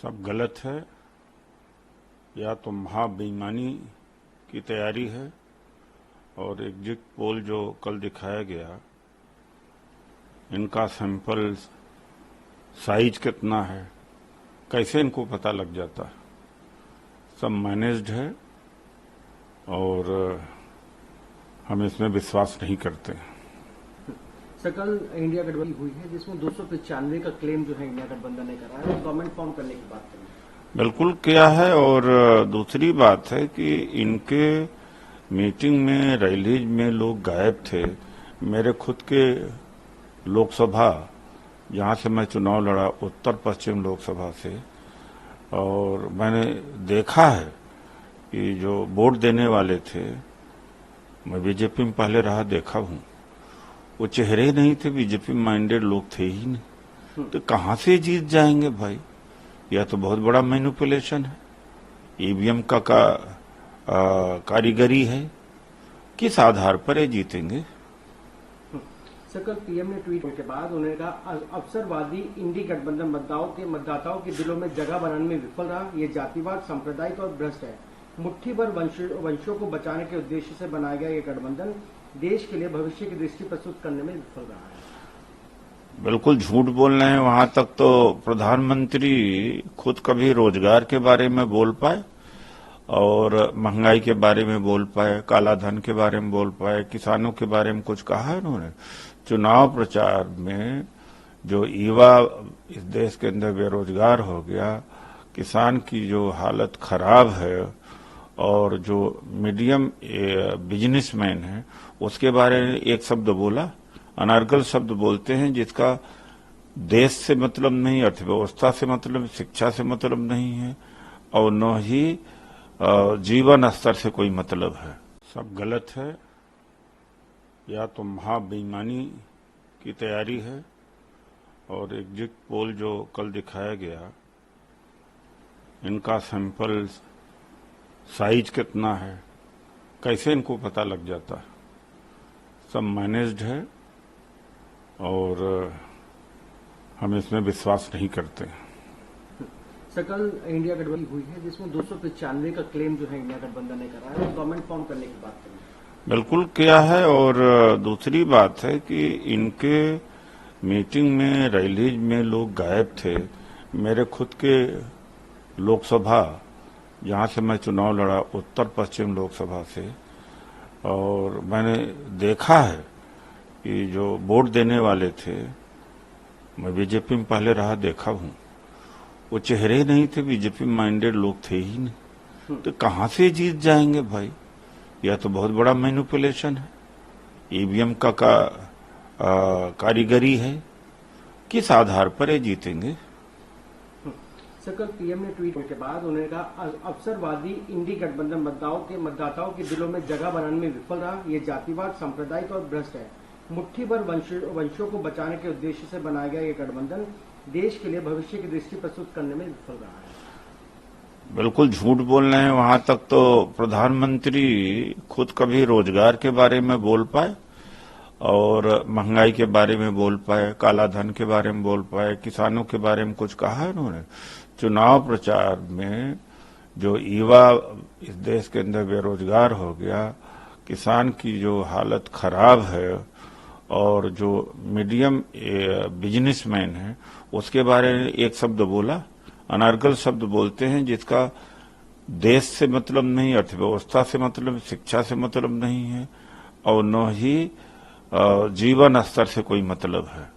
सब गलत है, या तो महाबेईमानी की तैयारी है। और एग्जिट पोल जो कल दिखाया गया, इनका सैंपल साइज कितना है, कैसे इनको पता लग जाता है? सब मैनेज्ड है और हम इसमें विश्वास नहीं करते। सर, कल इंडिया गठबंधन हुई है जिसमें 295 का क्लेम जो है इंडिया गठबंधन ने करा है, गवर्नमेंट फॉर्म करने की बात करें। बिल्कुल किया है। और दूसरी बात है कि इनके मीटिंग में, रैलीज में लोग गायब थे। मेरे खुद के लोकसभा, जहां से मैं चुनाव लड़ा, उत्तर पश्चिम लोकसभा से, और मैंने देखा है कि जो वोट देने वाले थे, मैं बीजेपी में पहले रहा, देखा हूं, वो चेहरे ही नहीं थे, बीजेपी माइंडेड लोग थे ही नहीं। तो कहां से जीत जाएंगे भाई? यह तो बहुत बड़ा मैनिपुलेशन है। ईवीएम का कारीगरी है। किस आधार पर ये जीतेंगे? सर, कल पीएम ने ट्वीट के बाद उन्होंने कहा, अवसरवादी इंडी गठबंधन मतदाताओं के दिलों में जगह बनाने में विफल रहा। ये जातिवाद, सांप्रदायिक और भ्रष्ट है। मुट्ठी भर वंशों को बचाने के उद्देश्य से बनाया गया ये गठबंधन देश के लिए भविष्य की दृष्टि प्रस्तुत करने में विफल रहा है। बिल्कुल झूठ बोल रहे हैं। वहां तक तो प्रधानमंत्री खुद कभी रोजगार के बारे में बोल पाए, और महंगाई के बारे में बोल पाए, काला धन के बारे में बोल पाए, किसानों के बारे में कुछ कहा है उन्होंने? चुनाव प्रचार में जो युवा इस देश के अंदर बेरोजगार हो गया, किसान की जो हालत खराब है, और जो मीडियम बिजनेसमैन है, उसके बारे में एक शब्द बोला? अनर्गल शब्द बोलते हैं जिसका देश से मतलब नहीं, अर्थव्यवस्था से मतलब, शिक्षा से मतलब नहीं है, और न ही जीवन स्तर से कोई मतलब है। सब गलत है, या तो महाबेईमानी की तैयारी है। और एग्जिट पोल जो कल दिखाया गया, इनका सैंपल साइज कितना है, कैसे इनको पता लग जाता है? सब मैनेज्ड है और हम इसमें विश्वास नहीं करते। सर, कल इंडिया गठबंधन हुई है जिसमें 295 का क्लेम जो है इंडिया गठबंधन ने करा है, गवर्नमेंट फॉर्म करने की बात करें। बिल्कुल किया है। और दूसरी बात है कि इनके मीटिंग में, रैलीज में लोग गायब थे। मेरे खुद के लोकसभा, जहां से मैं चुनाव लड़ा, उत्तर पश्चिम लोकसभा से, और मैंने देखा है कि जो वोट देने वाले थे, मैं बीजेपी में पहले रहा, देखा हूं, वो चेहरे ही नहीं थे, बीजेपी माइंडेड लोग थे ही नहीं। तो कहां से जीत जाएंगे भाई? यह तो बहुत बड़ा मैनिपुलेशन है। ईवीएम का कारीगरी है। किस आधार पर ये जीतेंगे? सर, कल पीएम ने ट्वीट के बाद उन्होंने कहा, अवसरवादी इंडी गठबंधन मतदाताओं के दिलों में जगह बनाने में विफल रहा। ये जातिवाद, सांप्रदायिक और भ्रष्ट है। मुट्ठी भर वंशों को बचाने के उद्देश्य से बनाया गया ये गठबंधन देश के लिए भविष्य की दृष्टि प्रस्तुत करने में विफल रहा है। बिल्कुल झूठ बोल रहे हैं। वहां तक तो प्रधानमंत्री खुद कभी रोजगार के बारे में बोल पाए, और महंगाई के बारे में बोल पाए, काला धन के बारे में बोल पाए, किसानों के बारे में कुछ कहा है उन्होंने? चुनाव प्रचार में जो युवा इस देश के अंदर बेरोजगार हो गया, किसान की जो हालत खराब है, और जो मीडियम बिजनेसमैन है, उसके बारे में एक शब्द बोला? अनर्गल शब्द बोलते हैं जिसका देश से मतलब नहीं, अर्थव्यवस्था से मतलब, शिक्षा से मतलब नहीं है, और न ही जीवन स्तर से कोई मतलब है।